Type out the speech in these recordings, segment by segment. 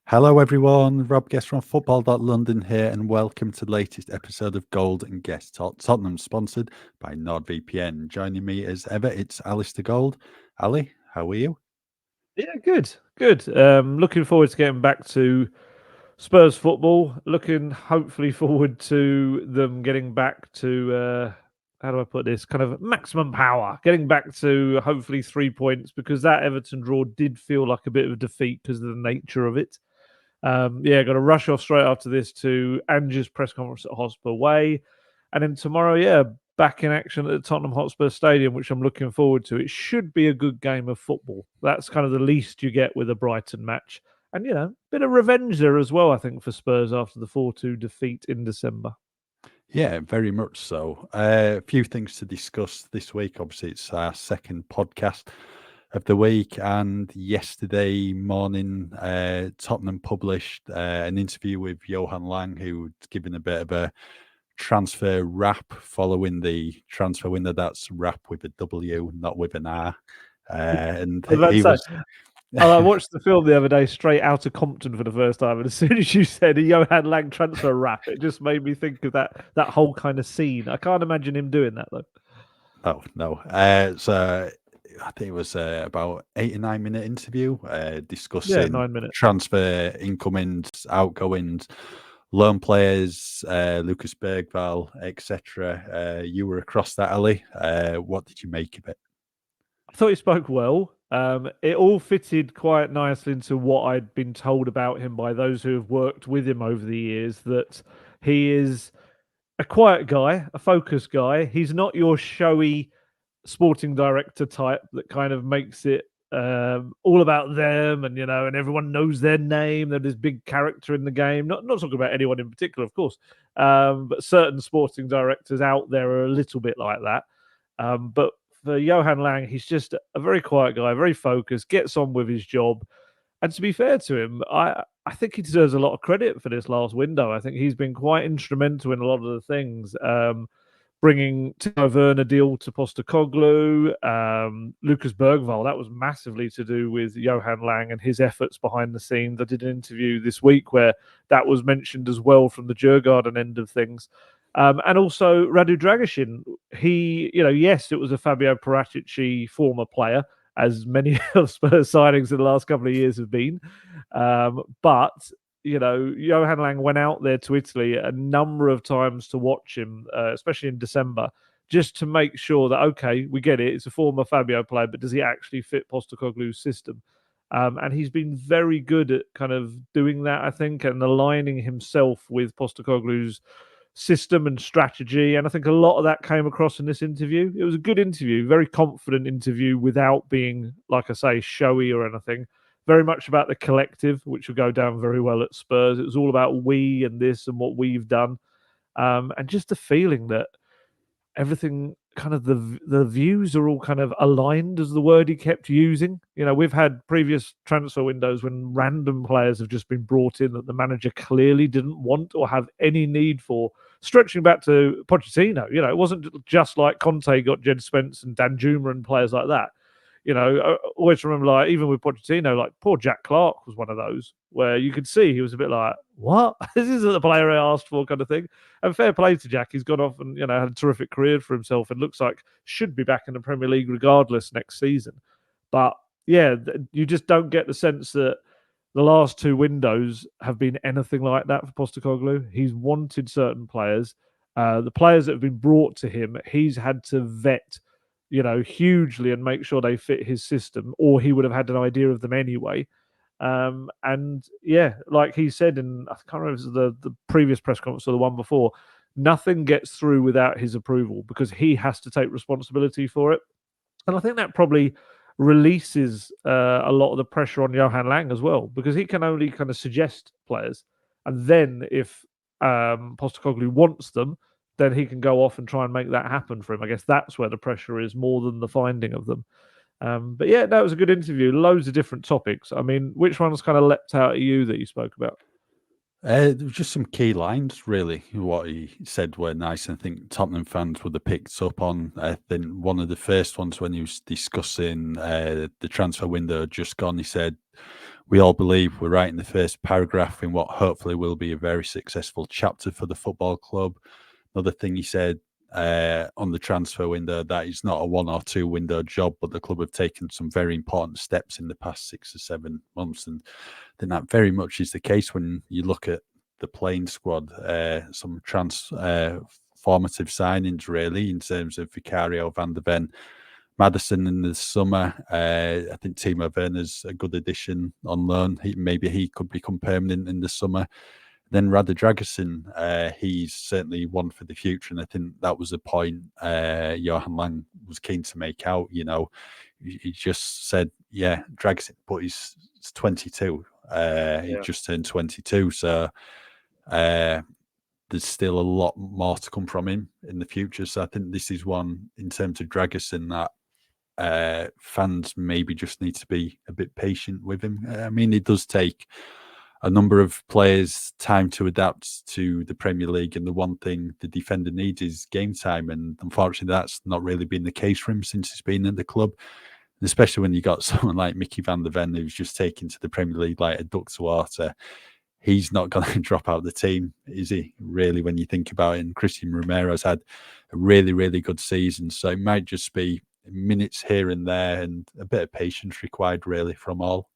Hello, everyone. Rob Guest from football.london here, and welcome to the latest episode of Gold and Guest Tottenham, sponsored by NordVPN. Joining me as ever, it's Alistair Gold. Ali, how are you? Yeah, good. Looking forward to getting back to Spurs football. Looking hopefully forward to them getting back to how do I put this? Kind of maximum power. Getting back to hopefully 3 points because that Everton draw did feel like a bit of a defeat because of the nature of it. Got to rush off straight after this to Angie's press conference at Hotspur Way. And then tomorrow, back in action at the Tottenham Hotspur Stadium, which I'm looking forward to. It should be a good game of football. That's kind of the least you get with a Brighton match. And, bit of revenge there as well, I think, for Spurs after the 4-2 defeat in December. Yeah, very much so. A few things to discuss this week. Obviously, it's our second podcast of the week, and yesterday morning, Tottenham published an interview with Johan Lang, who'd given a bit of a transfer wrap following the transfer window. That's wrap with a W, not with an R. And I was about to he say, was. I watched the film the other day straight out of Compton for the first time, and as soon as you said a Johan Lang transfer rap, it just made me think of that whole kind of scene. I can't imagine him doing that though. Oh no. So I think it was about 8 or 9 minute interview Yeah, discussing 9 minutes. transfer incomings, outgoings, loan players, Lucas Bergvall, etc. You were across that alley. What did you make of it? I thought he spoke well. It all fitted quite nicely into what I'd been told about him by those who have worked with him over the years, that he is a quiet guy, a focused guy. He's not your showy sporting director type that kind of makes it all about them, and everyone knows their name. They're this big character in the game. Not talking about anyone in particular, of course, but certain sporting directors out there are a little bit like that. But for Johan Lang, he's just a very quiet guy, very focused, gets on with his job. And to be fair to him, I think he deserves a lot of credit for this last window. I think he's been quite instrumental in a lot of the things. Bringing Timo Werner deal to Postecoglou, Lucas Bergvall, that was massively to do with Johan Lang and his efforts behind the scenes. I did an interview this week where that was mentioned as well from the Djurgården end of things. And also Radu Dragisin. Yes, it was a Fabio Paratici former player, as many of Spurs signings in the last couple of years have been. But Johan Lang went out there to Italy a number of times to watch him, especially in December, just to make sure that, okay, we get it, it's a former Fabio player, but does he actually fit Postecoglou's system? And he's been very good at kind of doing that, I think, and aligning himself with Postecoglou's system and strategy. And I think a lot of that came across in this interview. It was a good interview, very confident interview without being, like I say, showy or anything. Very much about the collective, which will go down very well at Spurs. It was all about we and this and what we've done. And just the feeling that everything kind of the views are all kind of aligned, as the word he kept using. We've had previous transfer windows when random players have just been brought in that the manager clearly didn't want or have any need for. Stretching back to Pochettino, it wasn't just like Conte got Jed Spence and Danjuma and players like that. I always remember, like, even with Pochettino, like poor Jack Clark was one of those where you could see he was a bit like, what? This isn't the player I asked for, kind of thing. And fair play to Jack. He's gone off and, had a terrific career for himself and looks like should be back in the Premier League regardless next season. But yeah, you just don't get the sense that the last two windows have been anything like that for Postecoglou. He's wanted certain players. The players that have been brought to him, he's had to vet, hugely and make sure they fit his system, or he would have had an idea of them anyway. And yeah, like he said in, I can't remember if it was the previous press conference or the one before, nothing gets through without his approval because he has to take responsibility for it. And I think that probably releases a lot of the pressure on Johan Lang as well, because he can only kind of suggest players. And then if Postecoglou wants them, then he can go off and try and make that happen for him. I guess that's where the pressure is more than the finding of them. But yeah, that was a good interview. Loads of different topics. I mean, which ones kind of leapt out at you that you spoke about? There was just some key lines, really. What he said were nice. I think Tottenham fans would have picked up on. I think one of the first ones when he was discussing the transfer window just gone, he said, "We all believe we're writing the first paragraph in what hopefully will be a very successful chapter for the football club." Another thing he said on the transfer window, that it's not a 1 or 2 window job, but the club have taken some very important steps in the past 6 or 7 months. And I think that very much is the case when you look at the playing squad, some transformative signings, really, in terms of Vicario, Van der Ven, Maddison in the summer. I think Timo Werner's a good addition on loan. Maybe he could become permanent in the summer. Then Rada Dragusin, he's certainly one for the future, and I think that was a point Johan Lang was keen to make out. You know, he just said, "Yeah, Dragusin, but he's 22. He just turned 22, so there's still a lot more to come from him in the future." So I think this is one in terms of Dragusin that fans maybe just need to be a bit patient with him. I mean, it does take a number of players time to adapt to the Premier League, and the one thing the defender needs is game time, and unfortunately that's not really been the case for him since he's been at the club, and especially when you got someone like Mickey van der Ven who's just taken to the Premier League like a duck to water. He's not going to drop out of the team, is he, really, when you think about it? And Christian Romero's had a really, really good season, so it might just be minutes here and there and a bit of patience required, really, from all.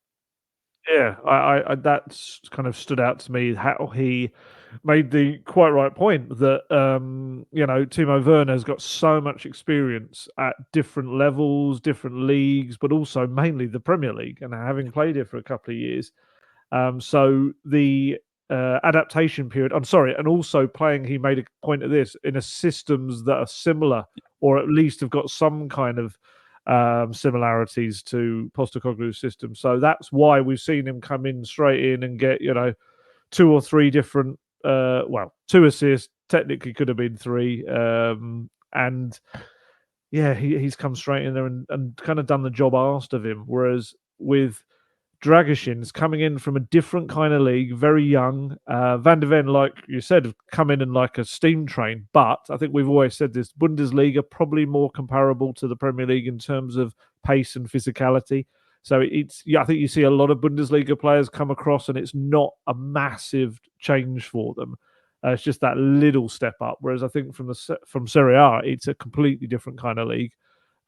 Yeah, I that's kind of stood out to me how he made the quite right point that Timo Werner's got so much experience at different levels, different leagues, but also mainly the Premier League, and having played it for a couple of years. So the adaptation period, I'm sorry, and also playing, he made a point of this, in a systems that are similar, or at least have got some kind of similarities to Postecoglou's system. So that's why we've seen him come in straight in and get, 2 or 3 different, 2 assists, technically could have been 3. And yeah, he's come straight in there and kind of done the job asked of him. Whereas with Dragusin's coming in from a different kind of league, very young. Van der Ven, like you said, have come in like a steam train. But I think we've always said this: Bundesliga probably more comparable to the Premier League in terms of pace and physicality. So I think you see a lot of Bundesliga players come across, and it's not a massive change for them. It's just that little step up. Whereas I think from Serie A, it's a completely different kind of league.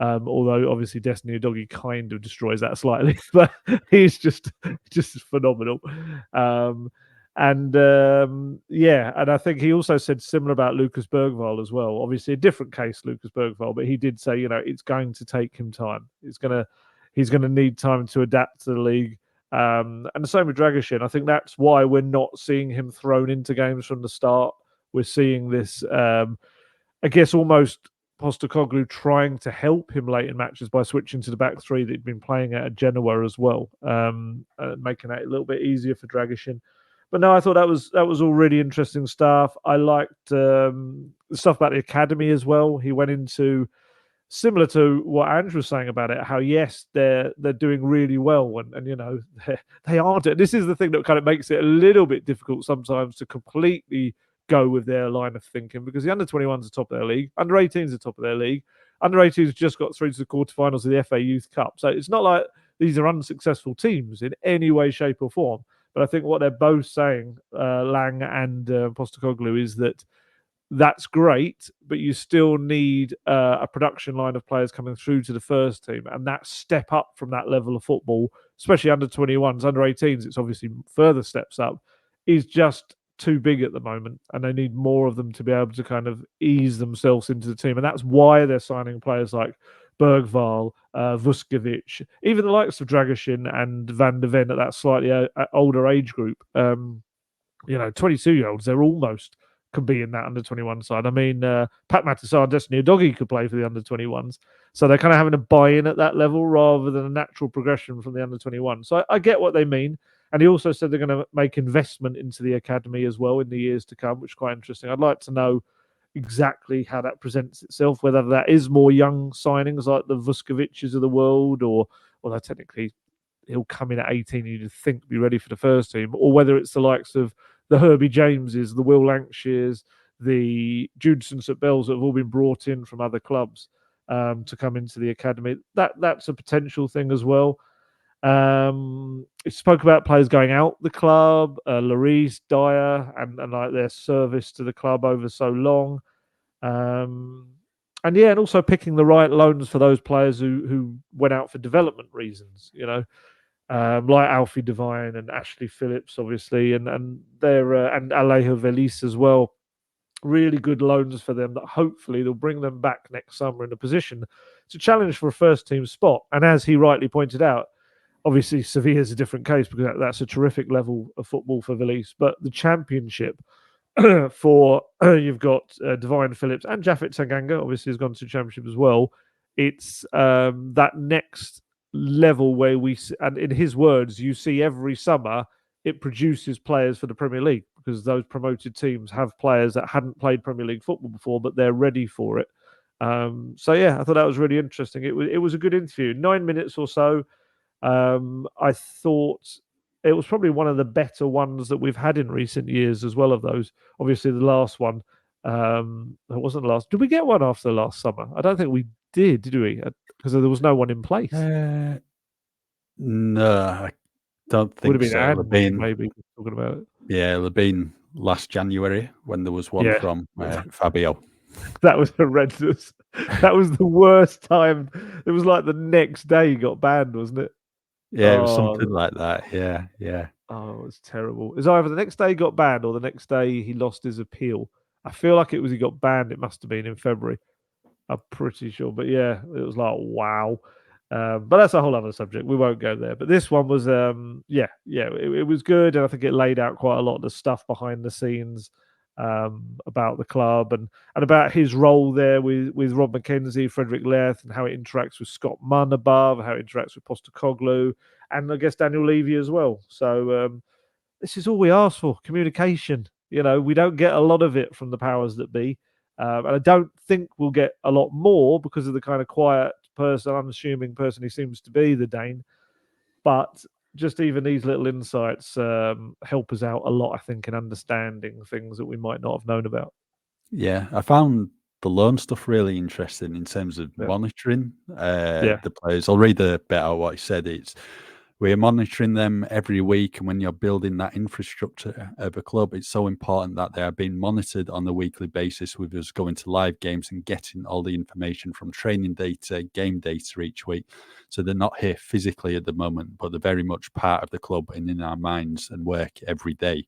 Although obviously Destiny Doggy kind of destroys that slightly, but he's just phenomenal. And I think he also said similar about Lucas Bergvall as well. Obviously a different case, Lucas Bergvall, but he did say, it's going to take him time. He's gonna need time to adapt to the league. And the same with Dragusin. I think that's why we're not seeing him thrown into games from the start. We're seeing this, I guess, almost Postecoglou trying to help him late in matches by switching to the back 3 that he'd been playing at Genoa as well, making it a little bit easier for Dragusin. But no, I thought that was all really interesting stuff. I liked the stuff about the academy as well. He went into, similar to what Andrew was saying about it, how yes, they're doing really well, and they aren't. This is the thing that kind of makes it a little bit difficult sometimes to completely go with their line of thinking, because the under-21s are top of their league, under-18s are top of their league, under-18s just got through to the quarterfinals of the FA Youth Cup. So it's not like these are unsuccessful teams in any way, shape, or form. But I think what they're both saying, Lang and Postecoglou, is that that's great, but you still need a production line of players coming through to the first team, and that step up from that level of football, especially under 21s, under 18s, it's obviously further steps up, is just too big at the moment, and they need more of them to be able to kind of ease themselves into the team, and that's why they're signing players like Bergvall, Vuskovic, even the likes of Dragusin and Van der Ven at that slightly older age group. 22-year-olds, they're almost can be in that under 21 side. I mean, Pat Matasar and Destiny Doggy could play for the under 21s. So they're kind of having a buy in at that level rather than a natural progression from the under 21. So I get what they mean. And he also said they're going to make investment into the academy as well in the years to come, which is quite interesting. I'd like to know exactly how that presents itself, whether that is more young signings like the Vuskovics of the world, or although technically he'll come in at 18 and you'd think be ready for the first team, or whether it's the likes of the Herbie Jameses, the Will Lankshears, the Judson St Bells that have all been brought in from other clubs to come into the academy. That's a potential thing as well. It spoke about players going out the club, Lloris, Dyer, and like their service to the club over so long. And yeah, and also picking the right loans for those players who went out for development reasons, like Alfie Devine and Ashley Phillips, obviously, and they're and Alejo Velis as well. Really good loans for them that hopefully they'll bring them back next summer in a position to challenge for a first team spot. And as he rightly pointed out, obviously Sevilla is a different case because that's a terrific level of football for Velis, but the championship for you've got Divine Phillips and Jaffet Tanganga, obviously has gone to championship as well. It's that next level where and in his words, you see every summer it produces players for the Premier League because those promoted teams have players that hadn't played Premier League football before, but they're ready for it. So yeah, I thought that was really interesting. It was a good interview, 9 minutes or so. I thought it was probably one of the better ones that we've had in recent years as well of those. Obviously, the last one, it wasn't the last. Did we get one after the last summer? I don't think we did we? Because there was no one in place. No, I don't Would have think been so. Andy, Levine, maybe talking about it. yeah, Levine last January when there was one Yeah. from Fabio. That was horrendous. That was the worst time. It was like the next day he got banned, wasn't it? Yeah, it was something like that. Yeah. Oh, it was terrible. It was either the next day he got banned or the next day he lost his appeal. I feel like it was he got banned. It must have been in February. I'm pretty sure. But yeah, it was like, wow. But that's a whole other subject. We won't go there. But this one was, it was good. And I think it laid out quite a lot of the stuff behind the scenes about the club and about his role there with Rob McKenzie, Frederick Leith, and how it interacts with Scott Munn above, how it interacts with Postecoglou, and I guess Daniel Levy as well. So this is all we ask for: communication. We don't get a lot of it from the powers that be, and I don't think we'll get a lot more because of the kind of quiet person, unassuming person he seems to be, the Dane. But just even these little insights help us out a lot, I think, in understanding things that we might not have known about. Yeah, I found the loan stuff really interesting in terms of monitoring the players. I'll read a bit out what he said. We're monitoring them every week, and when you're building that infrastructure of a club, it's so important that they are being monitored on a weekly basis with us going to live games and getting all the information from training data, game data each week. So they're not here physically at the moment, but they're very much part of the club and in our minds and work every day.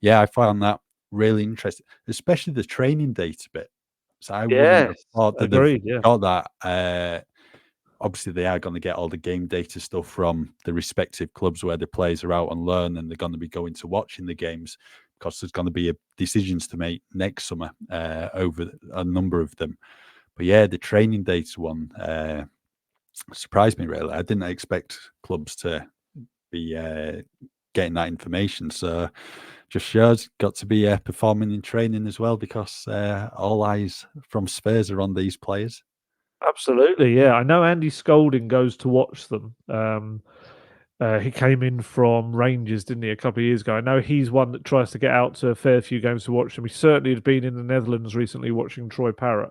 Yeah, I found that really interesting, especially the training data bit. So I wouldn't have thought that they've got that. Obviously, they are going to get all the game data stuff from the respective clubs where the players are out on loan, and they're going to be going to watching the games because there's going to be decisions to make next summer over a number of them. But yeah, the training data one surprised me, really. I didn't expect clubs to be getting that information. So just shows got to be performing in training as well, because all eyes from Spurs are on these players. Absolutely, yeah. I know Andy Scolding goes to watch them. He came in from Rangers, didn't he, a couple of years ago? I know he's one that tries to get out to a fair few games to watch them. He certainly had been in the Netherlands recently watching Troy Parrott.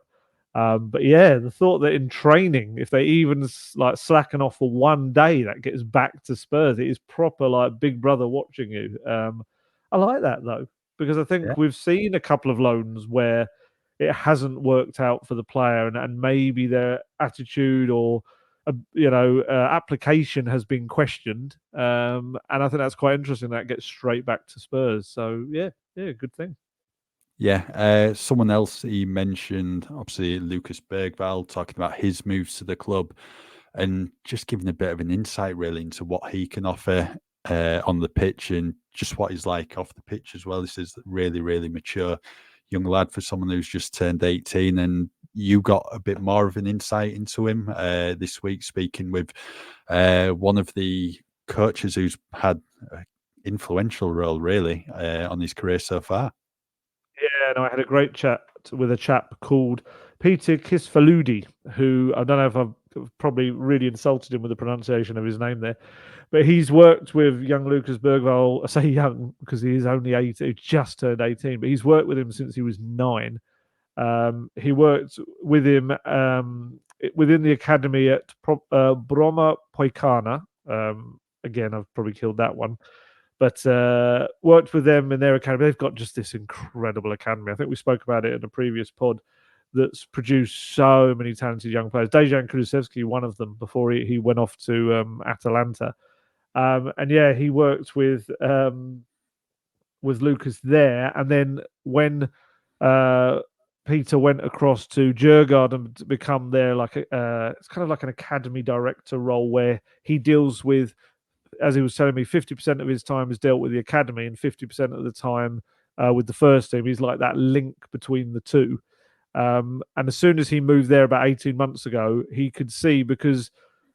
But yeah, the thought that in training, if they even slacken off for one day, that gets back to Spurs. It is proper like Big Brother watching you. I like that though, because I think we've seen a couple of loans where it hasn't worked out for the player, and maybe their attitude or application has been questioned. And I think that's quite interesting. That gets straight back to Spurs. So yeah, good thing. Yeah, someone else he mentioned, obviously Lucas Bergvall, talking about his moves to the club and just giving a bit of an insight really into what he can offer on the pitch and just what he's like off the pitch as well. This is really, really mature young lad for someone who's just turned 18, and you got a bit more of an insight into him this week, speaking with one of the coaches who's had an influential role really on his career so far. Yeah, no, I had a great chat with a chap called Peter Kisfaludi, who I don't know if probably really insulted him with the pronunciation of his name there. But he's worked with young Lucas Bergvall. I say young because he is only 18, just turned 18, but he's worked with him since he was 9. He worked with him within the academy at Broma Poikana. Again, I've probably killed that one. But worked with them in their academy. They've got just this incredible academy. I think we spoke about it in a previous pod that's produced so many talented young players. Dejan Kulusevski, one of them, before he went off to Atalanta. And yeah, he worked with Lucas there. And then when Peter went across to Djurgården to become their it's kind of like an academy director role where he deals with, as he was telling me, 50% of his time is dealt with the academy and 50% of the time with the first team. He's like that link between the two. And as soon as he moved there about 18 months ago, he could see, because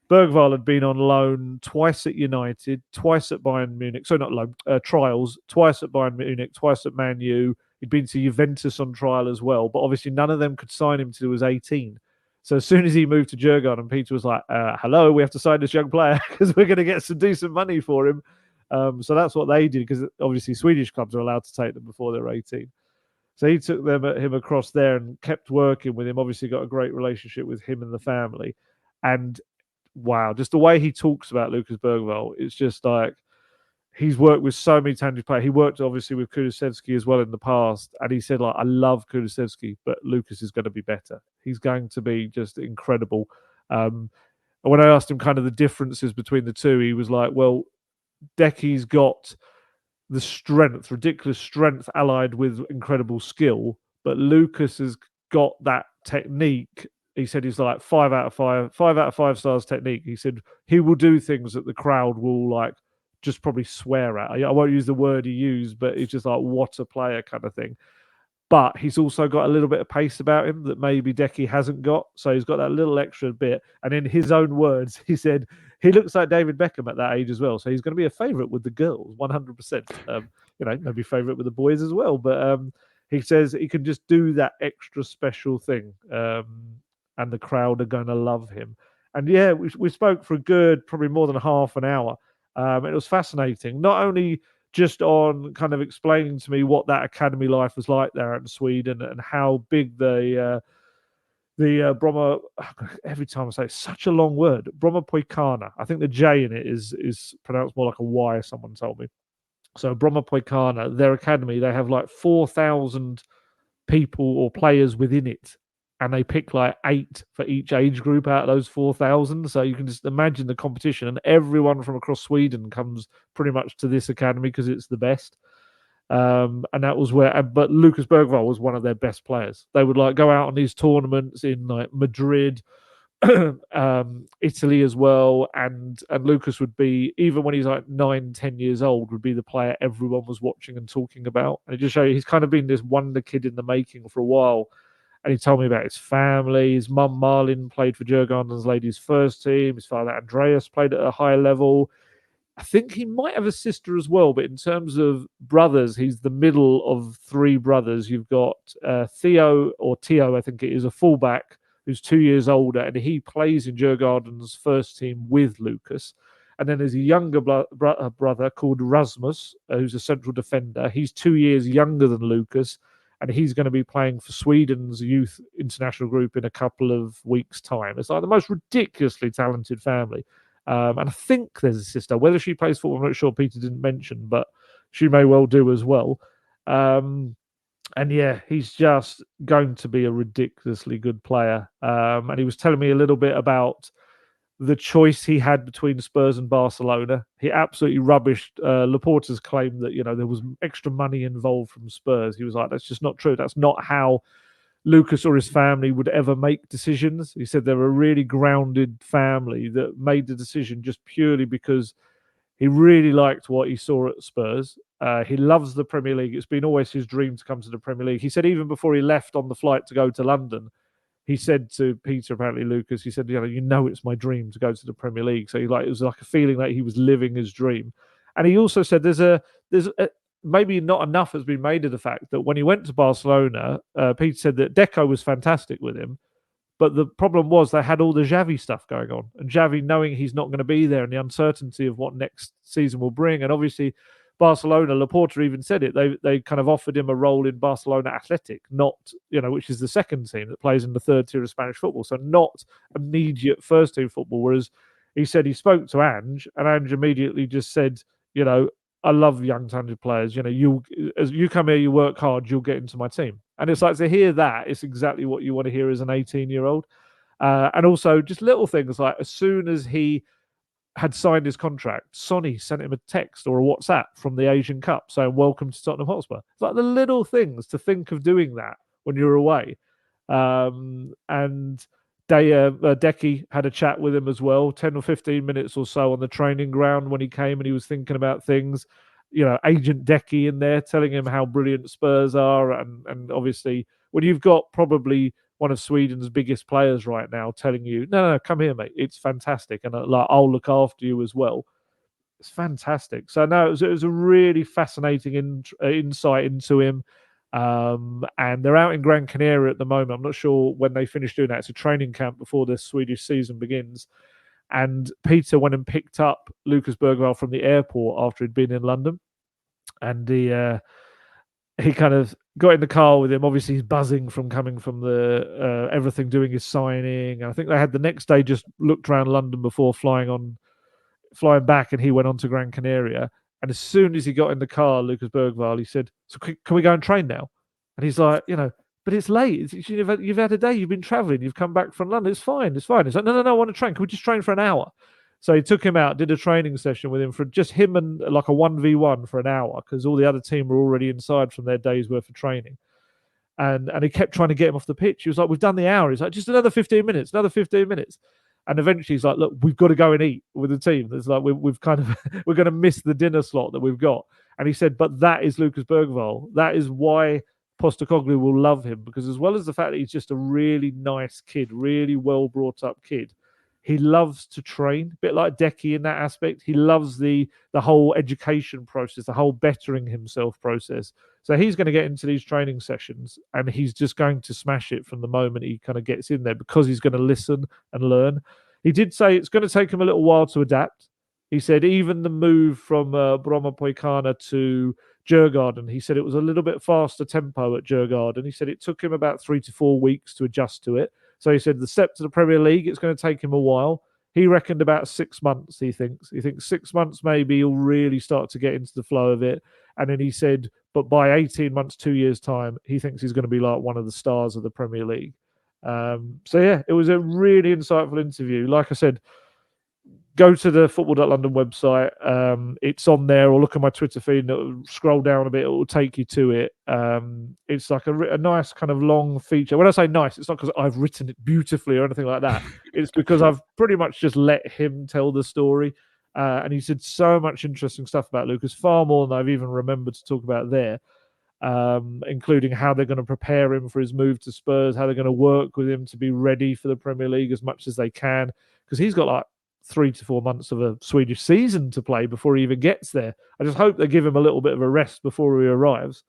Bergvall had been on loan twice at United, twice at Bayern Munich. So not loan, trials, twice at Bayern Munich, twice at Man U. He'd been to Juventus on trial as well, but obviously none of them could sign him till he was 18. So as soon as he moved to Djurgården, Peter was like, hello, we have to sign this young player because we're going to get some decent money for him. So that's what they did, because obviously Swedish clubs are allowed to take them before they're 18. So he took him across there and kept working with him. Obviously got a great relationship with him and the family. And wow, just the way he talks about Lucas Bergvall, it's just like, he's worked with so many talented players. He worked obviously with Kulusevski as well in the past, and he said, like, I love Kulusevski, but Lucas is going to be better. He's going to be just incredible. And when I asked him kind of the differences between the two, he was like, well, Decky's got the strength, ridiculous strength, allied with incredible skill, but Lucas has got that technique. He said he's like 5 out of 5 stars technique. He said he will do things that the crowd will like just probably swear at. I won't use the word he used, but it's just like, what a player kind of thing. But he's also got a little bit of pace about him that maybe Decky hasn't got. So he's got that little extra bit. And in his own words, he said he looks like David Beckham at that age as well. So he's going to be a favourite with the girls, 100%. Maybe favourite with the boys as well. But he says he can just do that extra special thing. And the crowd are going to love him. And yeah, we spoke for a good, probably more than half an hour. It was fascinating, not only just on kind of explaining to me what that academy life was like there in Sweden and how big the Bromma, every time I say it's such a long word, Bromma Poikana. I think the J in it is pronounced more like a Y, someone told me. So Bromma Poikana, their academy, they have like 4,000 people or players within it. And they pick like 8 for each age group out of those 4,000. So you can just imagine the competition. And everyone from across Sweden comes pretty much to this academy because it's the best. And that was but Lucas Bergvall was one of their best players. They would like go out on these tournaments in like Madrid, Italy as well. And Lucas would be, even when he's like 9-10 years old, would be the player everyone was watching and talking about. And it just shows you he's kind of been this wonder kid in the making for a while. And he told me about his family. His mum, Marlin, played for Djurgården's ladies' first team. His father, Andreas, played at a high level. I think he might have a sister as well. But in terms of brothers, he's the middle of 3 brothers. You've got Theo, I think it is, a fullback who's 2 years older. And he plays in Djurgården's first team with Lucas. And then there's a younger brother called Rasmus, who's a central defender. He's 2 years younger than Lucas. And he's going to be playing for Sweden's youth international group in a couple of weeks' time. It's like the most ridiculously talented family. And I think there's a sister. Whether she plays football, I'm not sure. Peter didn't mention, but she may well do as well. And yeah, he's just going to be a ridiculously good player. And he was telling me a little bit about the choice he had between Spurs and Barcelona. He absolutely rubbished Laporta's claim that, there was extra money involved from Spurs. He was like, that's just not true. That's not how Lucas or his family would ever make decisions. He said they're a really grounded family that made the decision just purely because he really liked what he saw at Spurs. He loves the Premier League. It's been always his dream to come to the Premier League. He said even before he left on the flight to go to London, he said to Peter, apparently Lucas, he said, it's my dream to go to the Premier League. So it was like a feeling that he was living his dream. And he also said there's maybe not enough has been made of the fact that when he went to Barcelona, Peter said that Deco was fantastic with him, But the problem was they had all the Xavi stuff going on, and Xavi knowing he's not going to be there, and the uncertainty of what next season will bring, and obviously Barcelona, Laporta even said it. They kind of offered him a role in Barcelona Athletic, not which is the second team that plays in the third tier of Spanish football, so not immediate first team football. Whereas he said he spoke to Ange, and Ange immediately just said, I love young talented players. As you come here, you work hard, you'll get into my team. And it's like to hear that, it's exactly what you want to hear as an 18-year-old. And also just little things like as soon as he had signed his contract, Sonny sent him a text or a WhatsApp from the Asian Cup saying, "Welcome to Tottenham Hotspur." It's like the little things to think of doing that when you're away. And Decky had a chat with him as well, 10 or 15 minutes or so on the training ground when he came and he was thinking about things. Agent Decky in there telling him how brilliant Spurs are. And obviously, when you've got probably one of Sweden's biggest players right now telling you, no, come here, mate. It's fantastic. And I'll look after you as well. It's fantastic. So, no, it was a really fascinating insight into him. And they're out in Gran Canaria at the moment. I'm not sure when they finish doing that. It's a training camp before the Swedish season begins. And Peter went and picked up Lucas Bergvall from the airport after he'd been in London. And he kind of got in the car with him. Obviously, he's buzzing from coming from the everything, doing his signing. And I think they had the next day just looked around London before flying back, and he went on to Gran Canaria. And as soon as he got in the car, Lucas Bergvall, he said, "So can we go and train now?" And he's like, but it's late. You've had a day. You've been traveling. You've come back from London. It's fine. It's fine. He's like, no, I want to train. Can we just train for an hour? So he took him out, did a training session with him for just him and like a 1v1 for an hour because all the other team were already inside from their day's worth of training. And he kept trying to get him off the pitch. He was like, "We've done the hour." He's like, "Just another 15 minutes, another 15 minutes." And eventually he's like, "Look, we've got to go and eat with the team. It's like we've kind of we're going to miss the dinner slot that we've got." And he said, "But that is Lucas Bergvall. That is why Postecoglou will love him, because as well as the fact that he's just a really nice kid, really well brought up kid, he loves to train, a bit like Decky in that aspect. He loves the whole education process, the whole bettering himself process. So he's going to get into these training sessions and he's just going to smash it from the moment he kind of gets in there because he's going to listen and learn. He did say it's going to take him a little while to adapt. He said even the move from Broma Poikana to Djurgården, he said it was a little bit faster tempo at Djurgården. He said it took him about 3 to 4 weeks to adjust to it. So he said the step to the Premier League, it's going to take him a while. He reckoned about 6 months, he thinks. He thinks 6 months maybe he'll really start to get into the flow of it. And then he said, but by 18 months, 2 years' time, he thinks he's going to be like one of the stars of the Premier League. So, yeah, it was a really insightful interview. Like I said, go to the football.london website. It's on there, or look at my Twitter feed and scroll down a bit. It will take you to it. It's like a nice kind of long feature. When I say nice, it's not because I've written it beautifully or anything like that. It's because I've pretty much just let him tell the story. And he said so much interesting stuff about Lucas, far more than I've even remembered to talk about there. Including how they're going to prepare him for his move to Spurs, how they're going to work with him to be ready for the Premier League as much as they can. Because he's got like 3 to 4 months of a Swedish season to play before he even gets there. I just hope they give him a little bit of a rest before he arrives.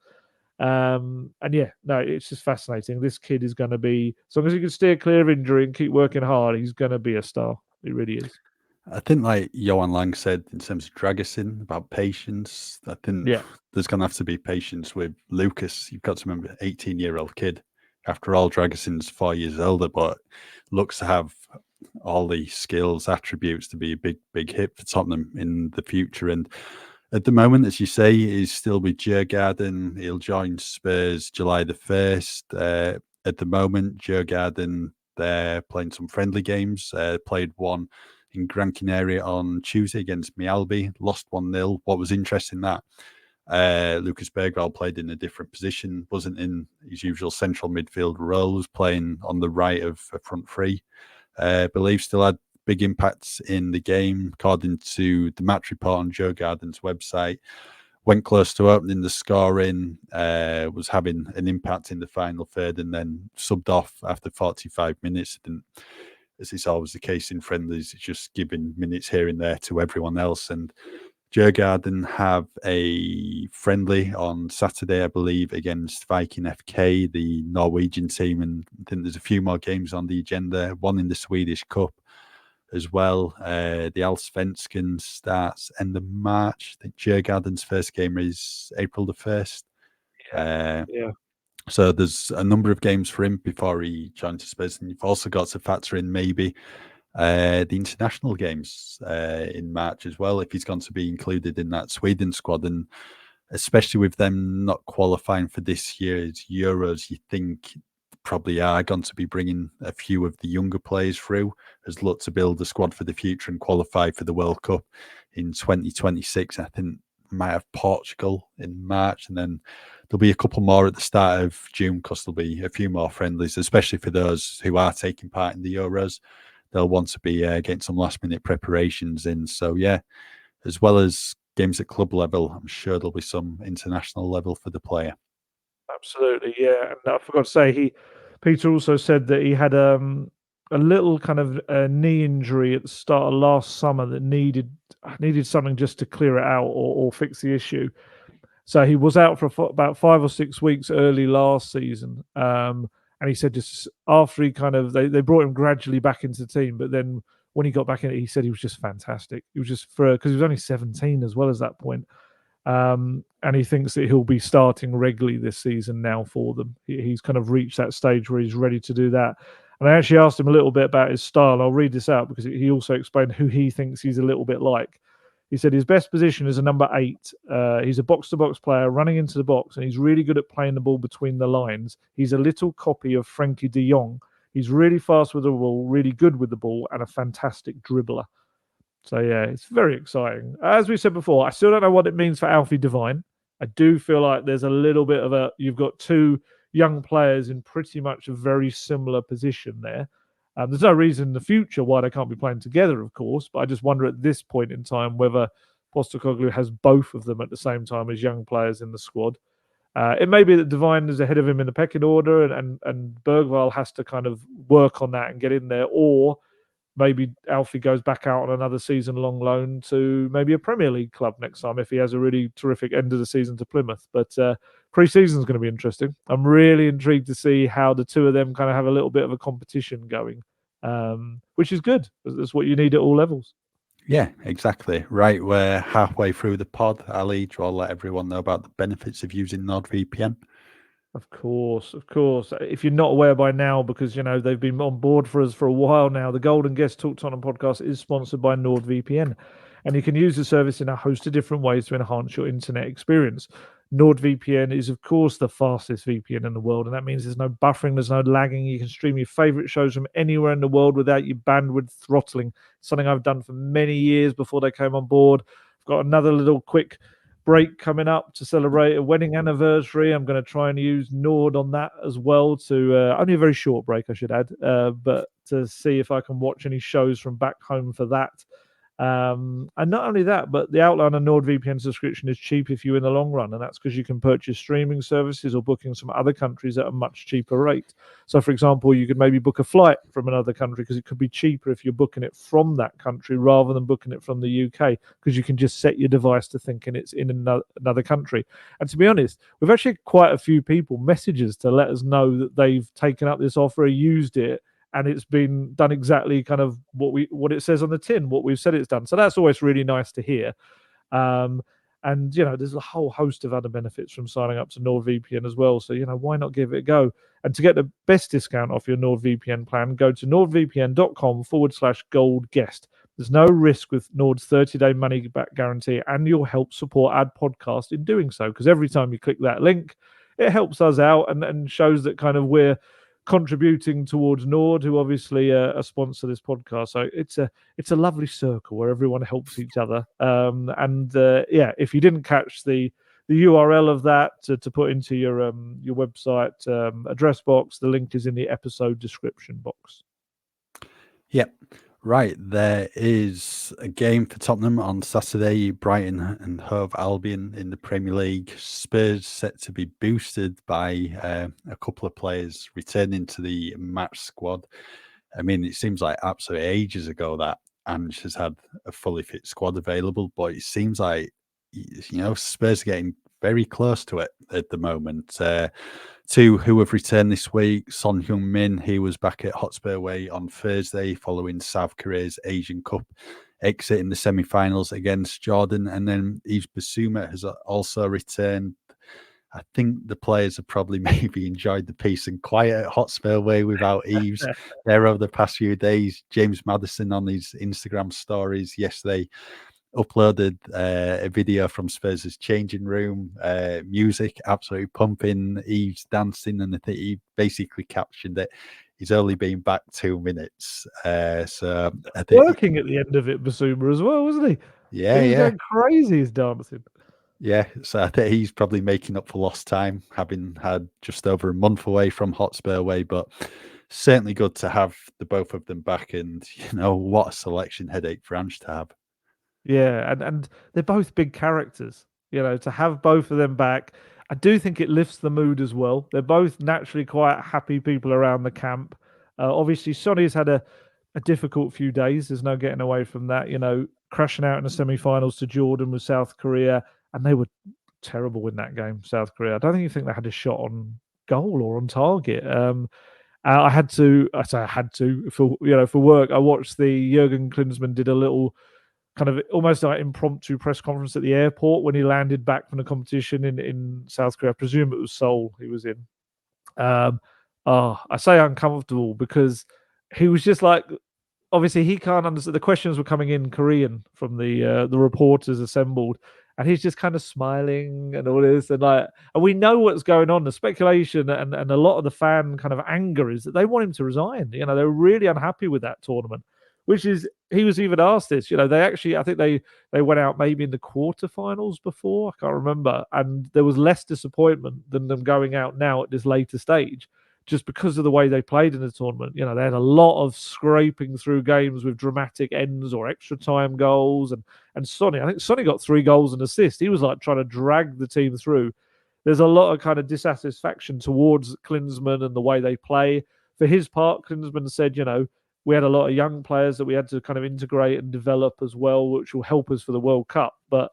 And yeah, no, it's just fascinating. This kid is going to be, as long as he can steer clear of injury and keep working hard, he's going to be a star. He really is. I think, like Johan Lang said, in terms of Dragusin, about patience, I think there's going to have to be patience with Lucas. You've got to remember, 18-year-old kid. After all, Dragusin's 4 years older, but looks to have all the skills, attributes to be a big hit for Tottenham in the future. And at the moment, as you say, he's still with Djurgården. He'll join Spurs July the 1st. At the moment, Djurgården, they're playing some friendly games. Played one in Gran Canaria on Tuesday against Mjällby, lost 1-0. What was interesting that Lucas Bergvall played in a different position, wasn't in his usual central midfield role, was playing on the right of a front three. Believe still had big impacts in the game, according to the match report on Djurgården's website. Went close to opening the scoring, was having an impact in the final third, and then subbed off after 45 minutes. As is always the case in friendlies, it's just giving minutes here and there to everyone else. And Djurgården have a friendly on Saturday, I believe, against Viking FK, the Norwegian team, and I think there's a few more games on the agenda. One in the Swedish Cup as well. The Allsvenskan starts end of March. I think Djurgården's first game is April the 1st. Yeah. So there's a number of games for him before he joins the Spurs, and you've also got to factor in maybe the international games in March as well, if he's going to be included in that Sweden squad. And especially with them not qualifying for this year's Euros, you think probably are going to be bringing a few of the younger players through as look to build a squad for the future and qualify for the World Cup in 2026. I think might have Portugal in March, and then there'll be a couple more at the start of June because there'll be a few more friendlies, especially for those who are taking part in the Euros. They'll want to be getting some last-minute preparations in. So, yeah, as well as games at club level, I'm sure there'll be some international level for the player. Absolutely, yeah. And I forgot to say, Peter also said that he had a little kind of knee injury at the start of last summer that needed something just to clear it out or fix the issue. So he was out for about 5 or 6 weeks early last season. And he said just after he kind of they brought him gradually back into the team, but then when he got back in it, he said he was just fantastic. He was just because he was only 17 as well as that point. And he thinks that he'll be starting regularly this season now for them. He's kind of reached that stage where he's ready to do that. And I actually asked him a little bit about his style. I'll read this out because he also explained who he thinks he's a little bit like. He said his best position is a number 8. He's a box-to-box player running into the box, and he's really good at playing the ball between the lines. He's a little copy of Frankie de Jong. He's really fast with the ball, really good with the ball, and a fantastic dribbler. So, yeah, it's very exciting. As we said before, I still don't know what it means for Alfie Devine. I do feel like there's a little bit of you've got two young players in pretty much a very similar position there. There's no reason in the future why they can't be playing together, of course, but I just wonder at this point in time whether Postecoglou has both of them at the same time as young players in the squad. It may be that Devine is ahead of him in the pecking order, and Bergvall has to kind of work on that and get in there, or maybe Alfie goes back out on another season-long loan to maybe a Premier League club next time if he has a really terrific end of the season to Plymouth. But pre-season is going to be interesting. I'm really intrigued to see how the two of them kind of have a little bit of a competition going, which is good. That's what you need at all levels. Yeah, exactly. Right, we're halfway through the pod. Ali, do you want to let everyone know about the benefits of using NordVPN? Of course, of course. If you're not aware by now, because they've been on board for us for a while now, the Golden Guest Talk Tottenham podcast is sponsored by NordVPN, and you can use the service in a host of different ways to enhance your internet experience. NordVPN is, of course, the fastest VPN in the world, and that means there's no buffering, there's no lagging. You can stream your favorite shows from anywhere in the world without your bandwidth throttling. Something I've done for many years before they came on board. I've got another little quick break coming up to celebrate a wedding anniversary. I'm going to try and use Nord on that as well to only a very short break, I should add, but to see if I can watch any shows from back home for that. And not only that, but the Outlander NordVPN subscription is cheap if you in the long run, and that's because you can purchase streaming services or book in some other countries at a much cheaper rate. So, for example, you could maybe book a flight from another country because it could be cheaper if you're booking it from that country rather than booking it from the UK, because you can just set your device to thinking it's in another country. And to be honest, we've actually had quite a few people messages to let us know that they've taken up this offer, used it, and it's been done exactly kind of what it says on the tin, what we've said it's done. So that's always really nice to hear. And there's a whole host of other benefits from signing up to NordVPN as well. So why not give it a go? And to get the best discount off your NordVPN plan, go to nordvpn.com/goldguest. There's no risk with Nord's 30-day money-back guarantee, and you'll help support our podcast in doing so, because every time you click that link, it helps us out and shows that kind of we're contributing towards Nord, who obviously sponsor this podcast. So it's a lovely circle where everyone helps each other. If you didn't catch the URL of that to put into your website address box, the link is in the episode description box. Yep. Right, there is a game for Tottenham on Saturday, Brighton and Hove Albion in the Premier League. Spurs set to be boosted by a couple of players returning to the match squad. I mean, it seems like absolute ages ago that Ange has had a fully fit squad available, but it seems like, Spurs are getting very close to it at the moment. Two who have returned this week: Son Heung-min, he was back at Hotspur Way on Thursday following South Korea's Asian Cup exit in the semi-finals against Jordan, and then Yves Bissouma has also returned. I think the players have probably maybe enjoyed the peace and quiet at Hotspur Way without Eves there over the past few days. James Maddison on his Instagram stories yesterday uploaded a video from Spurs' changing room, music absolutely pumping, Eves dancing, and I think he basically captioned it. He's only been back 2 minutes. So I think working at the end of it, Basuma as well, wasn't he? Yeah, He was yeah. going crazy, he's dancing. Yeah, so I think he's probably making up for lost time, having had just over a month away from Hotspur Way, but certainly good to have the both of them back, and what a selection headache for Ange to have. Yeah, and they're both big characters. To have both of them back, I do think it lifts the mood as well. They're both naturally quite happy people around the camp. Obviously, Sonny's had a difficult few days. There's no getting away from that. Crashing out in the semi-finals to Jordan with South Korea, and they were terrible in that game. South Korea. I don't think they had a shot on goal or on target. I had to. I say I had to for work. I watched the Jurgen Klinsmann did a little kind of almost like impromptu press conference at the airport when he landed back from the competition in South Korea. I presume it was Seoul he was in. I say uncomfortable because he was just like, obviously he can't understand. The questions were coming in Korean from the reporters assembled, and he's just kind of smiling and all this, and we know what's going on. The speculation and a lot of the fan kind of anger is that they want him to resign. They're really unhappy with that tournament, which is he was even asked this. They actually, I think they went out maybe in the quarterfinals before, I can't remember, and there was less disappointment than them going out now at this later stage, just because of the way they played in the tournament. They had a lot of scraping through games with dramatic ends or extra time goals. And Sonny, I think Sonny got 3 goals and assists. He was like trying to drag the team through. There's a lot of kind of dissatisfaction towards Klinsmann and the way they play. For his part, Klinsmann said, we had a lot of young players that we had to kind of integrate and develop as well, which will help us for the World Cup. But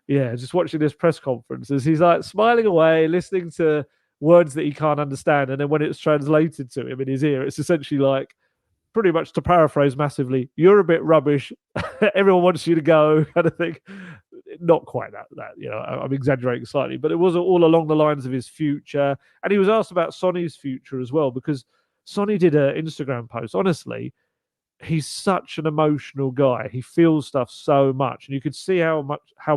yeah, just watching this press conference, as he's like smiling away, listening to words that he can't understand, and then when it's translated to him in his ear, it's essentially like, pretty much to paraphrase massively, "You're a bit rubbish. Everyone wants you to go," kind of thing. Not quite that. I'm exaggerating slightly, but it was all along the lines of his future. And he was asked about Sonny's future as well, because Sonny did an Instagram post. Honestly, he's such an emotional guy. He feels stuff so much, and you could see how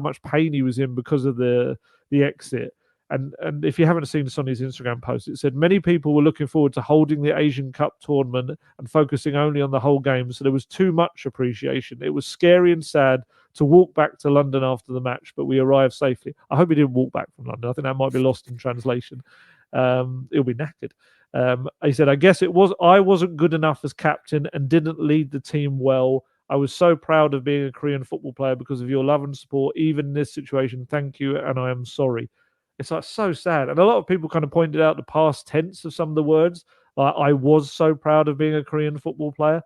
much pain he was in because of the exit. And if you haven't seen Sonny's Instagram post, it said many people were looking forward to holding the Asian Cup tournament and focusing only on the whole game. So there was too much appreciation. It was scary and sad to walk back to London after the match, but we arrived safely. I hope he didn't walk back from London. I think that might be lost in translation. He'll be knackered. He said, I guess I wasn't good enough as captain and didn't lead the team well. I was so proud of being a Korean football player because of your love and support, even in this situation. Thank you, and I am sorry. It's like so sad. And a lot of people kind of pointed out the past tense of some of the words. Like, I was so proud of being a Korean football player.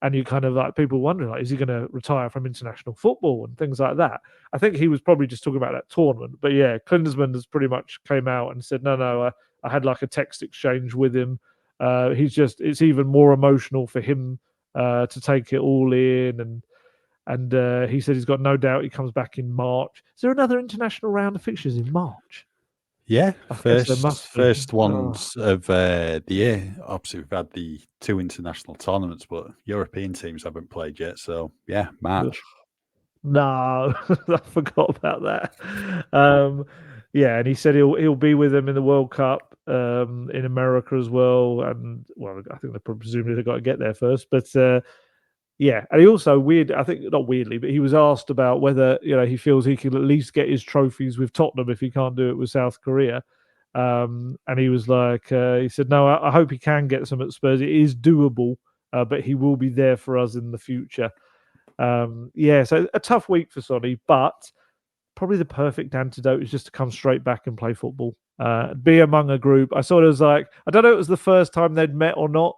And you kind of like people wondering, like, is he going to retire from international football and things like that? I think he was probably just talking about that tournament. But yeah, Klinsmann has pretty much came out and said, no, I had like a text exchange with him. It's even more emotional for him to take it all in. And he said he's got no doubt he comes back in March. Is there another international round of fixtures in March? Yeah, I guess there must be. first ones of the year. Obviously, we've had the 2 international tournaments, but European teams haven't played yet. So yeah, March. No, I forgot about that. Yeah, and he said he'll be with them in the World Cup in America as well. And well, I think they presumably they've got to get there first. But yeah, and he also I think not weirdly, but he was asked about whether he feels he can at least get his trophies with Tottenham if he can't do it with South Korea. And he was like, he said, no, I hope he can get some at Spurs. It is doable, but he will be there for us in the future. Yeah, so a tough week for Sonny, but probably the perfect antidote is just to come straight back and play football. Be among a group. I saw it was like, I don't know if it was the first time they'd met or not,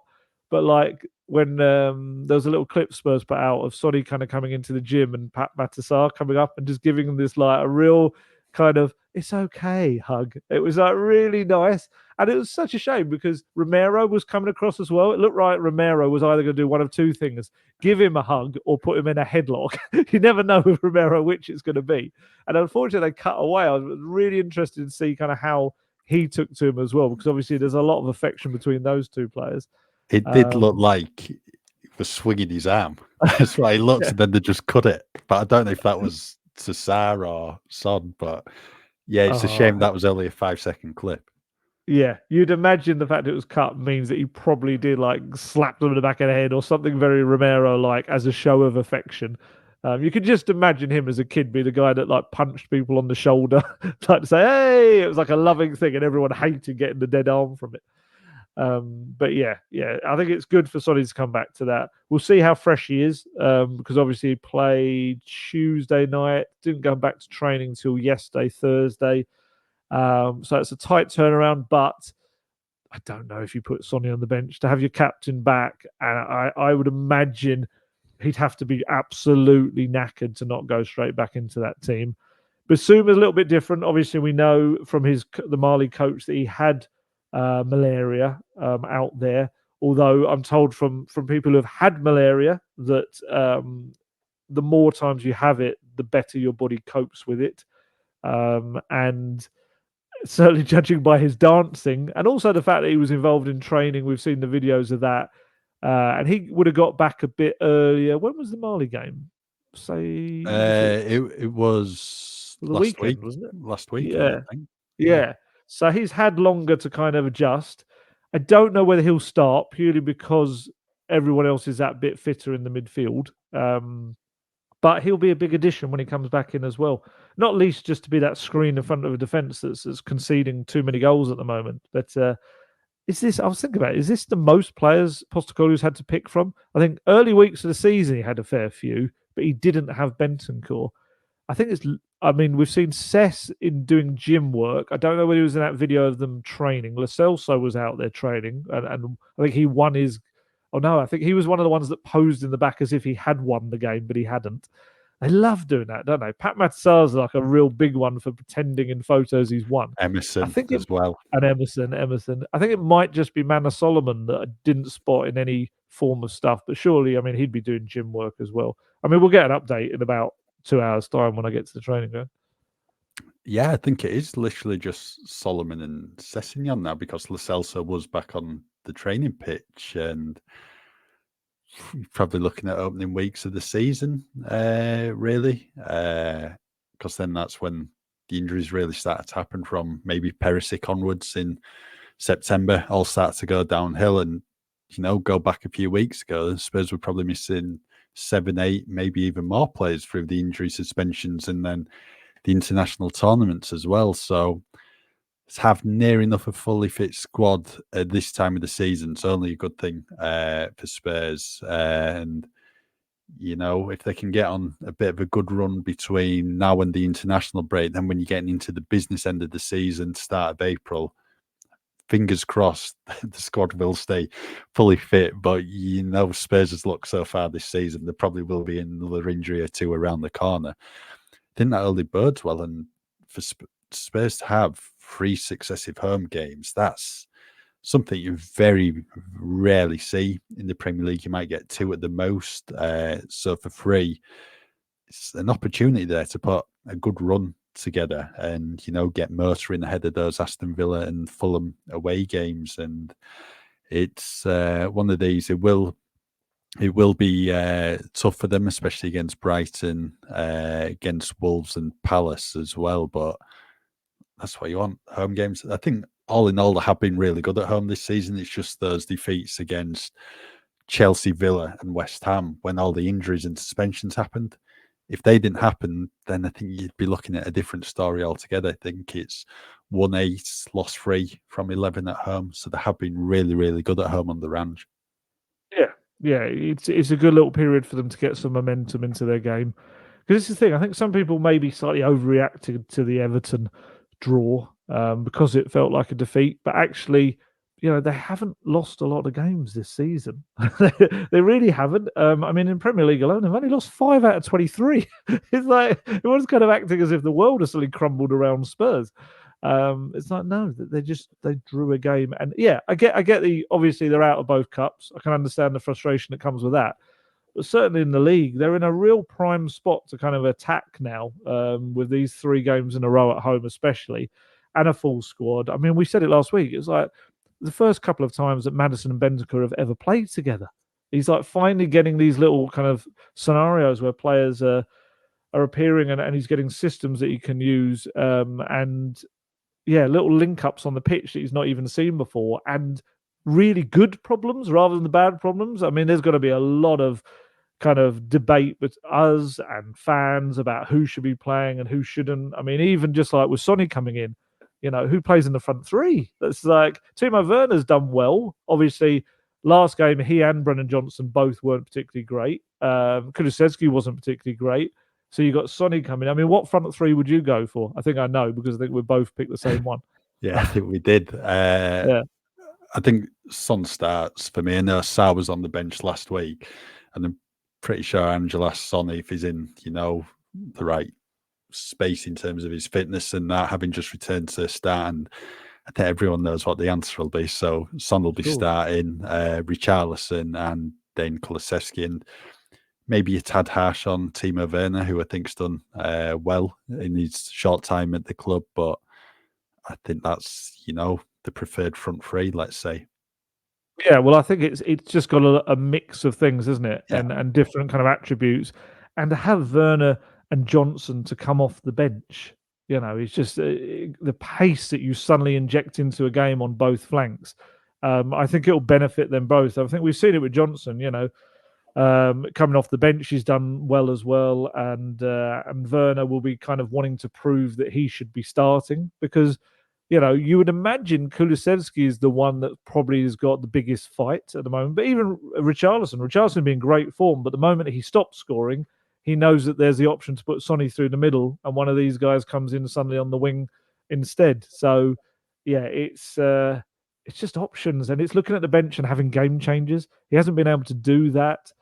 but like when there was a little clip Spurs put out of Sonny kind of coming into the gym and Pat Matassar coming up and just giving him this like a real kind of "it's okay" hug. It was like really nice, and it was such a shame because Romero was coming across as well. It looked like Romero was either going to do one of two things: give him a hug or put him in a headlock. You never know with Romero which it's going to be. And unfortunately, they cut away. I was really interested to see kind of how he took to him as well, because obviously there's a lot of affection between those two players. It did look like he was swinging his arm. That's why he looked, Yeah. and then they just cut it. But I don't know if that was to Sarr or Son. But yeah, it's a shame that was only a 5-second clip. Yeah, you'd imagine the fact it was cut means that he probably did like slap them in the back of the head or something very Romero-like as a show of affection. You could just imagine him as a kid be the guy that like punched people on the shoulder, like to say, "Hey!" It was like a loving thing, and everyone hated getting the dead arm from it. But yeah, I think it's good for Sonny to come back to that. We'll see how fresh he is, because obviously he played Tuesday night, didn't go back to training until yesterday, Thursday. So it's a tight turnaround, but I don't know if you put Sonny on the bench to have your captain back. And I would imagine he'd have to be absolutely knackered to not go straight back into that team. Bissouma's a little bit different. Obviously, we know from the Mali coach that he had malaria out there. Although I'm told from people who have had malaria that the more times you have it, the better your body copes with it. And certainly judging by his dancing and also the fact that he was involved in training, we've seen the videos of that. And he would have got back a bit earlier. When was the Mali game? Say, It was the last weekend, week. wasn't it? Last weekend, Yeah, I think. yeah. So he's had longer to kind of adjust. I don't know whether he'll start purely because everyone else is that bit fitter in the midfield. But he'll be a big addition when he comes back in as well. Not least just to be that screen in front of a defence that's conceding too many goals at the moment. But is this? I was thinking about it. Is this the most players Postecoglou's had to pick from? I think early weeks of the season he had a fair few, but he didn't have Bentancur. I think it's. I mean, we've seen Cess in doing gym work. I don't know whether he was in that video of them training. Lo Celso was out there training, and I think he won his. Oh no, I think he was one of the ones that posed in the back as if he had won the game, but he hadn't. They love doing that, don't they? Pat Matsar's like a real big one for pretending in photos he's won. I Emerson think as well. And Emerson. I think it might just be Manor Solomon that I didn't spot in any form of stuff, but surely, I mean, he'd be doing gym work as well. I mean, we'll get an update in about 2 hours' time when I get to the training ground. Yeah, I think it is literally just Solomon and Sessegnon now because Lo Celso was back on the training pitch and probably looking at opening weeks of the season, really, because then that's when the injuries really started to happen from maybe Perisic onwards in September, all start to go downhill. And, go back a few weeks ago, Spurs were probably missing 7, 8, maybe even more players through the injury suspensions and then the international tournaments as well. So to have near enough a fully fit squad at this time of the season is only a good thing for Spurs. And, if they can get on a bit of a good run between now and the international break, then when you're getting into the business end of the season, start of April, fingers crossed, the squad will stay fully fit. But, Spurs has looked so far this season, there probably will be another injury or two around the corner. I think that only bodes well. And for Spurs to have 3 successive home games, that's something you very rarely see in the Premier League. You might get 2 at the most. So for 3, it's an opportunity there to put a good run together and, get motoring ahead of those Aston Villa and Fulham away games. And it's one of these, it will be tough for them, especially against Brighton, against Wolves and Palace as well. But that's what you want, home games. I think all in all, they have been really good at home this season. It's just those defeats against Chelsea, Villa and West Ham when all the injuries and suspensions happened. If they didn't happen, then I think you'd be looking at a different story altogether. I think it's 1-8, lost 3 from 11 at home. So they have been really, really good at home on the range. Yeah, it's a good little period for them to get some momentum into their game. Because this is the thing, I think some people maybe slightly overreacted to the Everton draw because it felt like a defeat. But actually, they haven't lost a lot of games this season. They really haven't. I mean, in Premier League alone, they've only lost 5 out of 23. It's like everyone's kind of acting as if the world has suddenly crumbled around Spurs. It's like no, they drew a game, and yeah, I get the obviously they're out of both cups. I can understand the frustration that comes with that. But certainly in the league, they're in a real prime spot to kind of attack now with these 3 games in a row at home, especially, and a full squad. I mean, we said it last week. It's like the first couple of times that Maddison and Bentancur have ever played together. He's like finally getting these little kind of scenarios where players are appearing, and he's getting systems that he can use, and yeah, little link ups on the pitch that he's not even seen before, and really good problems rather than the bad problems. I mean, there's going to be a lot of kind of debate with us and fans about who should be playing and who shouldn't. I mean, even just like with Sonny coming in, who plays in the front 3? That's like Timo Werner's done well. Obviously, last game he and Brennan Johnson both weren't particularly great. Kulusevski wasn't particularly great. So you got Sonny coming. I mean, what front 3 would you go for? I think I know because I think we both picked the same one. Yeah, I think we did. Yeah. I think Son starts for me. I know Sarr was on the bench last week, and I'm pretty sure Angel asked Sonny if he's in, the right space in terms of his fitness and that, having just returned to the start. And I think everyone knows what the answer will be. So Son will be starting, Richarlison and then Kulusevski, and maybe a tad harsh on Timo Werner, who I think's done well in his short time at the club, but I think that's, the preferred front 3, let's say. Yeah, well, I think it's just got a mix of things, isn't it? Yeah. And different kind of attributes. And to have Werner and Johnson to come off the bench, it's just the pace that you suddenly inject into a game on both flanks. I think it'll benefit them both. I think we've seen it with Johnson, coming off the bench, he's done well as well. And Werner will be kind of wanting to prove that he should be starting because you would imagine Kulusevski is the one that probably has got the biggest fight at the moment. But even Richarlison being great form, but the moment he stops scoring, he knows that there's the option to put Sonny through the middle, and one of these guys comes in suddenly on the wing instead. So, yeah, it's just options, and it's looking at the bench and having game changers. He hasn't been able to do that.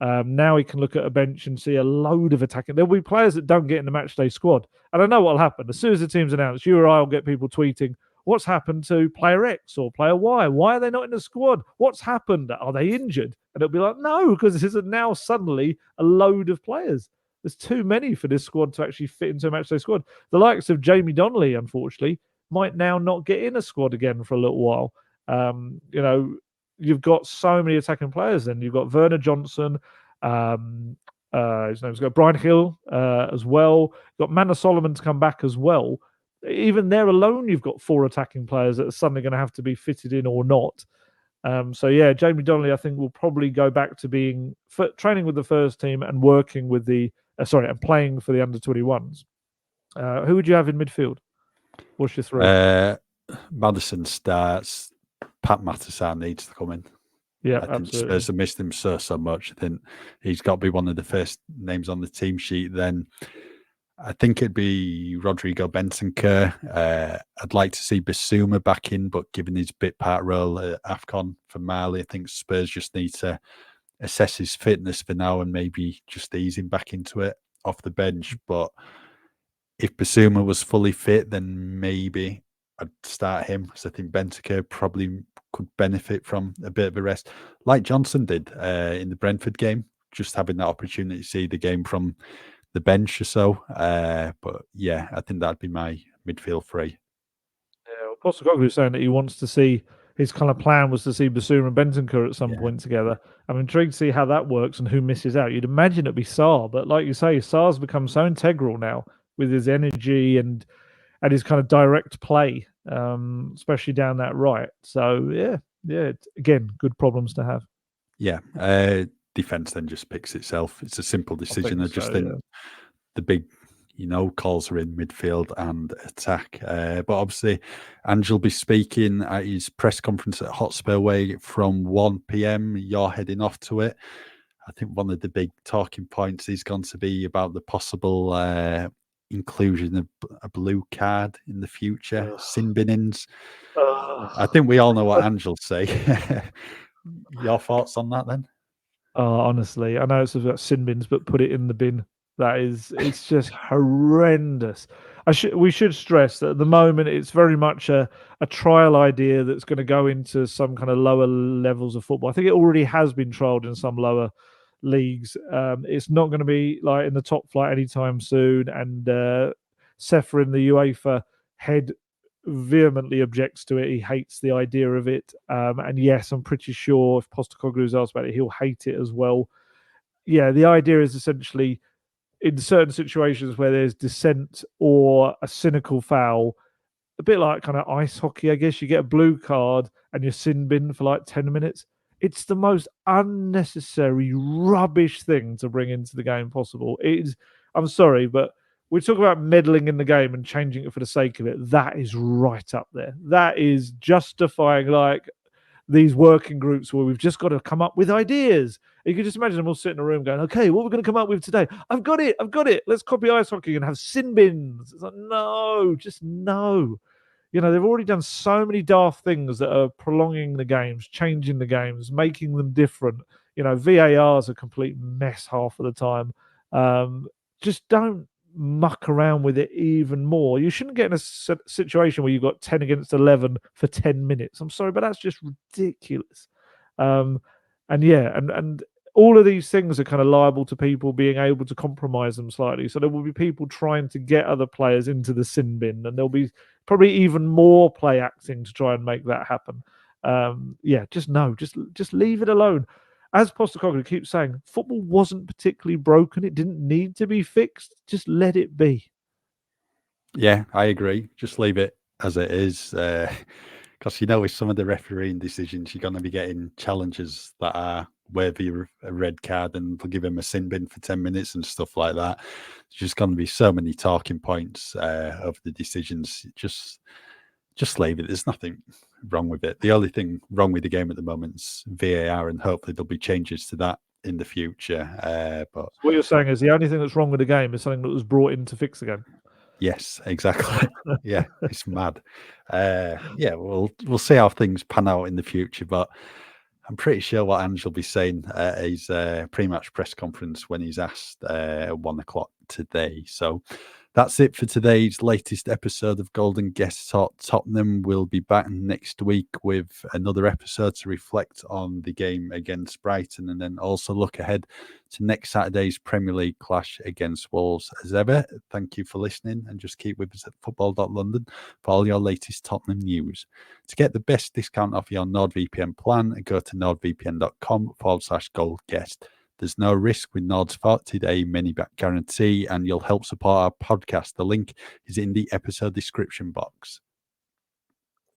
Now he can look at a bench and see a load of attacking. There'll be players that don't get in the matchday squad. And I know what will happen. As soon as the team's announced, you or I will get people tweeting, what's happened to player X or player Y? Why are they not in the squad? What's happened? Are they injured? And it'll be like, no, because this is now suddenly a load of players. There's too many for this squad to actually fit into a matchday squad. The likes of Jamie Donnelly, unfortunately, might now not get in a squad again for a little while. You've got so many attacking players. Then you've got Werner Johnson, his name's got Brian Hill as well. You've got Manor Solomon to come back as well. Even there alone, you've got 4 attacking players that are suddenly going to have to be fitted in or not. So yeah, Jamie Donnelly, I think, will probably go back to being training with the first team and working with and playing for the under-21s. Who would you have in midfield? What's your 3? Maddison starts. Pat Matasar needs to come in. Yeah, I think absolutely. Spurs have missed him so much. I think he's got to be one of the first names on the team sheet. Then I think it'd be Rodrigo Bentancur. I'd like to see Bissouma back in, but given his bit part role at AFCON for Mali, I think Spurs just need to assess his fitness for now and maybe just ease him back into it off the bench. But if Bissouma was fully fit, then maybe I'd start him because I think Bentancur probably could benefit from a bit of a rest, like Johnson did in the Brentford game, just having that opportunity to see the game from the bench or so. But yeah, I think that'd be my midfield 3. Yeah, well, Postecoglou was saying that he wants to see his kind of plan was to see Bissouma and Bentancur at some point together. I'm intrigued to see how that works and who misses out. You'd imagine it'd be Sarr, but like you say, Sarr's become so integral now with his energy and his kind of direct play, especially down that right. So yeah, again, good problems to have. Yeah, defense then just picks itself. It's a simple decision. I just think yeah. the big, calls are in midfield and attack. But obviously, Angel will be speaking at his press conference at Hotspur Way from 1 p.m. You're heading off to it. I think one of the big talking points is going to be about the possible inclusion of a blue card in the future, sin binnings. I Ugh. think we all know what Angel'll say. Your thoughts on that then? Honestly, I know it's about sin bins, but put it in the bin. It's just horrendous. We should stress that at the moment it's very much a trial idea that's going to go into some kind of lower levels of football. I think it already has been trialed in some lower leagues. It's not going to be like in the top flight anytime soon. And Seferin, the UEFA head, vehemently objects to it. He hates the idea of it. And yes, I'm pretty sure if Postecoglou's asked about it, he'll hate it as well. Yeah, the idea is essentially in certain situations where there's dissent or a cynical foul, a bit like kind of ice hockey, I guess. You get a blue card and you're sin bin for like 10 minutes. It's the most unnecessary, rubbish thing to bring into the game possible. It is, I'm sorry, but we talk about meddling in the game and changing it for the sake of it. That is right up there. That is justifying like these working groups where we've just got to come up with ideas. You can just imagine them all sitting in a room going, okay, what we're going to come up with today? I've got it. Let's copy ice hockey and have sin bins. It's like, no, just no. You know, they've already done so many daft things that are prolonging the games, changing the games, making them different. You know, VAR is a complete mess half of the time. Just don't muck around with it even more. You shouldn't get in a situation where you've got 10 against 11 for 10 minutes. I'm sorry, but that's just ridiculous. And yeah, and all of these things are kind of liable to people being able to compromise them slightly. So there will be people trying to get other players into the sin bin, and there'll be probably even more play acting to try and make that happen. Yeah, just no, just leave it alone. As Postecoglou keeps saying, football wasn't particularly broken. It didn't need to be fixed. Just let it be. Yeah, I agree. Just leave it as it is. Because with some of the refereeing decisions, you're going to be getting challenges that are worthy of a red card, and they'll give him a sin bin for 10 minutes and stuff like that. There's just going to be so many talking points of the decisions. Just leave it. There's nothing wrong with it. The only thing wrong with the game at the moment is VAR, and hopefully there'll be changes to that in the future. But what you're saying is the only thing that's wrong with the game is something that was brought in to fix the game. yes, exactly. Yeah, it's mad. Yeah, we'll see how things pan out in the future, but I'm pretty sure what Ange will be saying at his pre-match press conference when he's asked at 1 o'clock today. So that's it for today's latest episode of Golden Guest Talk. Tottenham will be back next week with another episode to reflect on the game against Brighton, and then also look ahead to next Saturday's Premier League clash against Wolves. As ever, thank you for listening, and just keep with us at football.london for all your latest Tottenham news. To get the best discount off your NordVPN plan, go to nordvpn.com/goldguest. There's no risk with Nord's 40-day money-back guarantee, and you'll help support our podcast. The link is in the episode description box.